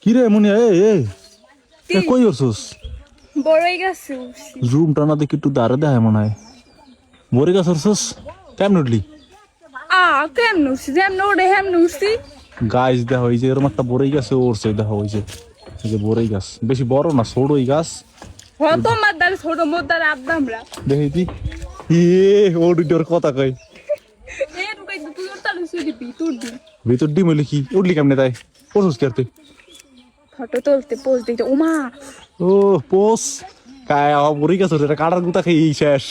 কি রে মুনিয়া কই করছিস? বড়ই গাছে জুম টানা দেখি একটু দাঁড়ে দেয় মনে হয়। বড়ি গাছ করছিস? কেমন উঠলি? কেমন উঠছি যেমন ওড়ে হেমন উঠছি। গাছ দেখা হয়েছে এরকম একটা বড়ই গাছে ওরছে দেখা হয়েছে। এই যে বড়ই গাছ বেশি বড় না, ছোটই গাছ। তোমার দ্বারা ছোট মোর দ্বারা আব্দামরা দেখি তুই ওর কথা কই তুই ওর তাহলে শুধু তুই দি ভিতর ডিম হইলে কি উঠলি কেমনে তাই? পড়ছিস কি আর তুই? ফটো তুলতে পোজ দিতে ওমা ও পোস কায় বড়ই গাছ ওটা কাটার গুতা খেয়ে শেষ।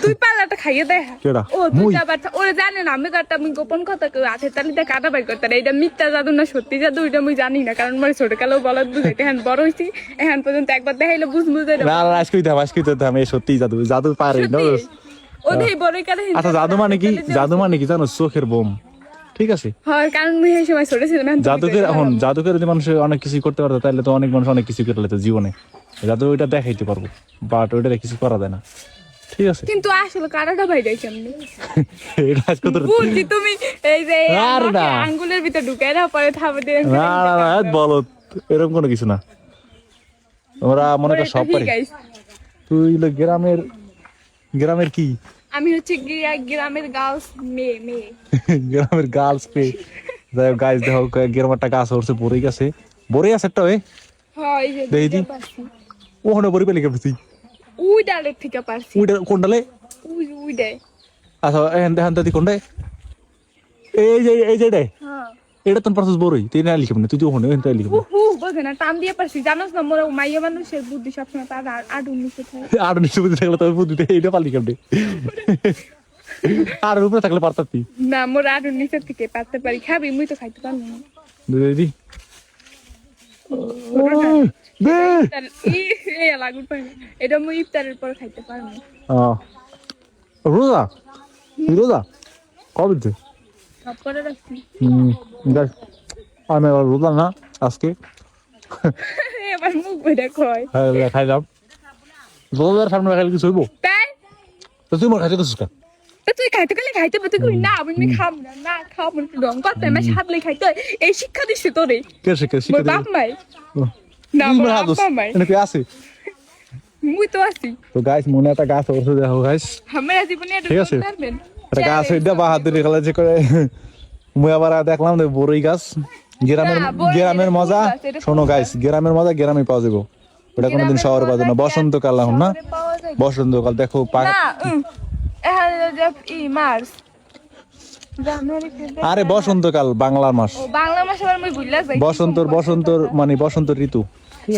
তুই পালাটা খাইয়ে দেখ কেডা? ও তুই মুই? যাবার ওরে জানে না আমি গোপন কথা কেউ আছে তাহলে দেখ কাটা বাই করতে এটা মিথ্যা জাদু না সত্যি জাদু এটা আমি জানি না কারণ মানে ছোট কালেও বলদ বুঝাইতে এখন বড় হইছি এখন পর্যন্ত একবার দেখাইলে বুঝতে না না আজকে আমি সত্যি জাদু জাদু পারি না। ওদের বড়ই কালে আচ্ছা জাদু মানে কি জানো? চোখের বোম, ঠিক আছে? হয় কারণ আমি এই সময় ছোট ছিলাম জাদুকের যদি মানুষ অনেক কিছু করতে পারতো তাহলে তো অনেক মানুষ অনেক কিছু করে লেতো জীবনে। জাদু ওইটা দেখাইতে পারবো বাট ওইটা কিছু করা যায় না, ঠিক আছে? কিন্তু আসলে কারাটা বাইরে কেমনে এটা আজকে তোর বুঝছি তুমি এই যে আর না। আঙ্গুলের ভিতর ঢুকাই দাও পরে থাপে দিয়ে না না না বলো, এরকম কোনো কিছু না। ওরা মনে কর সব পারি। তুই গ্রামের কি? আমি হচ্ছে গ্রামের গার্লস মেয়ে গ্রামের গার্লস পে যাই হোক গাছ দেখো গ্রামের একটা গাছ উঠছে বড়ই গাছে। বড়ই আছে একটা হয় যে দেখি দি। ওখানে বড়ি পেলি কেমন তুই? উই ডালের থেকে পারছি কোন ডালে? উই ডাই আচ্ছা এখান দেখান দাদি কোনটাই? এই যে হ্যাঁ এটা তোর পারছিস বড়ই তুই না লিখবি না, তুই ওখানে ওখানে লিখবি। বোঝে না টান দিয়ে পারছি জানোস না মোরা মাইয়া মানুষের বুদ্ধি সবসময় তার আডু নিচে থাকে আর নিশ্চয় বুঝে থাকলে তোর বুদ্ধিতে এইটা পারলি কেমনি? আর উপরে থাকলে পারতাম না মোরা আডু নিচে থেকে পারতে পারি খাবি মুই তো খাইতে পারবো না দিদি। লাগুন পাই না এটা মুই ইফতারের পর খাইতে পারবো রোজা তুই রোজা কবে তুই? সব করে রাখছি আমি রোজা না আজকে এবার মুখ বেড়ে কয় খাইলাম। রোজার সামনে খাইলে কিছু হইব? তাই তো তুই মোর খাইতে তো সুস্কা তুই খাইতে গেলে খাইতে পারতে কই না আমি খাম না খাবো না ডং করতে আমি সাতলে খাইতে এই শিক্ষা দিচ্ছে তোরে কে শিখে মোর বাপ মাই না মোর বাপ মাই এনে আছে মুই তো আছি তো গাইস মনে একটা গাছ ওষুধ দেখো গাইস আমরা জীবনে এটা ঠিক আছে। পারবেন একটা গাছ হইটা বাহাদুরি খেলা যে করে মুই আবার দেখলাম যে বড়ই গাছ গ্রামের মজা। শোনো গাইস গ্রামের মজা গ্রামে পাওয়া যাবো, ওটা কোনোদিন শহরে পাওয়া যাবে না। বসন্তকাল এখন না, বসন্তকাল দেখো মার্চ আরে বসন্তকাল বাংলার মাস। বাংলা মাসে আবার মুই ভুললা যাই বসন্তর মানে বসন্ত ঋতু।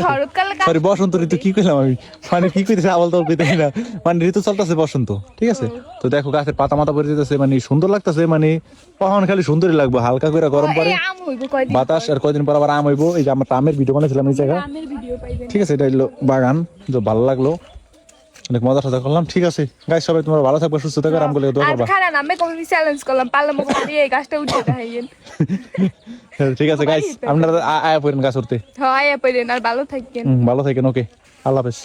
শরৎকালে সরি বসন্ত ঋতু কি কইলাম আমি, মানে কি কইতেছে আবল তো কইতেছি না, মানে ঋতু চলতেছে বসন্ত, ঠিক আছে? তো দেখো গাছের পাতা মাথা পড়ে যেতেছে, মানে সুন্দর লাগতেছে, মানে কখন খালি সুন্দরই লাগবে। হালকা করে গরম পড়ে বাতাস, আর কয়দিন পর আবার আম হইবো। এই যে আমরা আমের ভিডিও বানাইছিলাম এই জায়গা, ঠিক আছে? এটা হলো বাগান, তো ভালো লাগলো, অনেক মজা টজা করলাম, ঠিক আছে? গাইস সবাই তোমরা ভালো থাকবে, সুস্থ থাকবে, আমগুলো দোয়া করবা। খানা নামে কোন চ্যালেঞ্জ করলাম পারলাম ওখানে এই গাছটা উঠে দেখাইয়েন ঠিক আছে গাইস আপনারা আয়া পড়েন গাছ উঠতে। হ্যাঁ আয়া পড়েন আর ভালো থাকেন। ভালো থাকেন, ওকে, আল্লাহ হাফেজ।